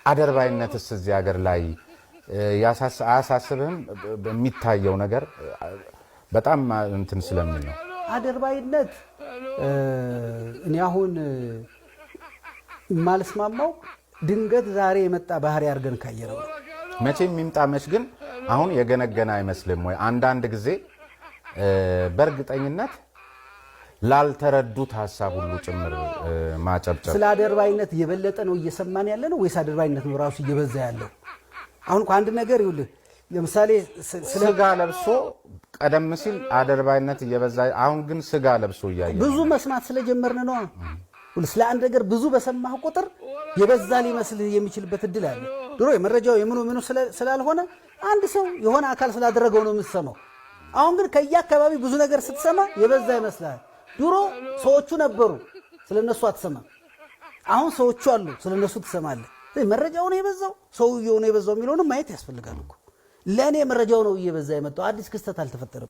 አደርባይነትስ እዚህ ሀገር ላይ አያሳስብህም? የሚታየው ነገር በጣም እንትን ስለሚል ነው። አደርባይነት እኔ አሁን ማልስማማው ድንገት ዛሬ የመጣ ባህሪ አድርገን ካየነው መቼም የሚምጣመች ግን አሁን የገነገነ አይመስልም ወይ? አንዳንድ ጊዜ በእርግጠኝነት ላልተረዱት ሐሳብ ሁሉ ጭምር ማጨብጨብ። ስለ አደርባይነት የበለጠ ነው እየሰማን ያለ ነው ወይስ አደርባይነት ነው ራሱ እየበዛ ያለው? አሁን እኮ አንድ ነገር ይኸውልህ፣ ለምሳሌ ስጋ ለብሶ ቀደም ሲል አደርባይነት እየበዛ አሁን ግን ስጋ ለብሶ እያየ ብዙ መስማት ስለጀመርን ነው። ስለ አንድ ነገር ብዙ በሰማህ ቁጥር የበዛ ሊመስልህ የሚችልበት እድል አለ። ድሮ የመረጃው የምኑ ስላልሆነ አንድ ሰው የሆነ አካል ስላደረገው ነው የምትሰማው። አሁን ግን ከየአካባቢ ብዙ ነገር ስትሰማ የበዛ ይመስላል። ድሮ ሰዎቹ ነበሩ፣ ስለነሱ አትሰማም። አሁን ሰዎቹ አሉ፣ ስለነሱ ትሰማለህ። መረጃው ነው የበዛው ሰውየው ነው የበዛው የሚለውን ማየት ያስፈልጋል እኮ። ለእኔ መረጃው ነው እየበዛ የመጣው፣ አዲስ ክስተት አልተፈጠረም።